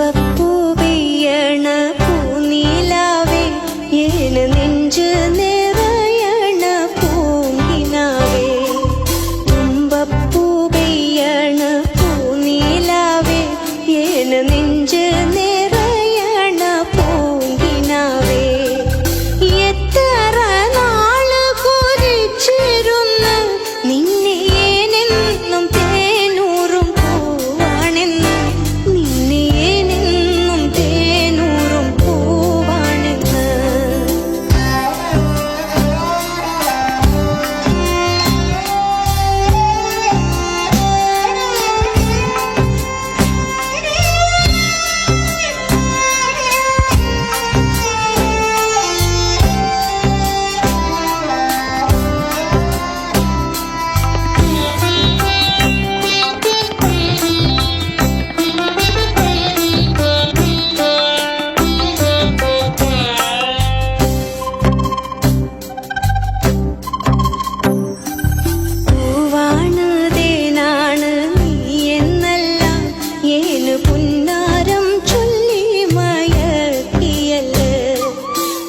തുമ്പപ്പൂ പെയ്യണ പൂനിലാവേ ഏന നെഞ്ച് നിറയണ പൂങ്കിനാവേ തുമ്പപ്പൂ പെയ്യണ പൂനിലാവേ ഏന നെഞ്ച് നിറയണ പൂങ്കിനാവേ എത്ര നാള് കൊതിച്ചിരുന്ന് നിന്നെ ഏനെന്നും തേനൂറും പൂവാണെന്ന് നിന്നെ ഏനെന്നും തേനൂറും പൂവാണെന്ന് പൂവാണ് തേനാണ് നീ എന്നല്ല ഏനു പുന്നാരം ചൊല്ലി മയക്കിയല്ലേ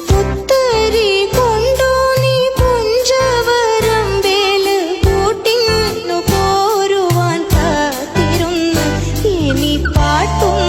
പുത്തരി കൊണ്ടു നീ പുഞ്ചവരമ്പേല് കൂട്ടിന്നു പോരുവാൻ കാത്തിരുന്ന് ഇനി പാട്ടും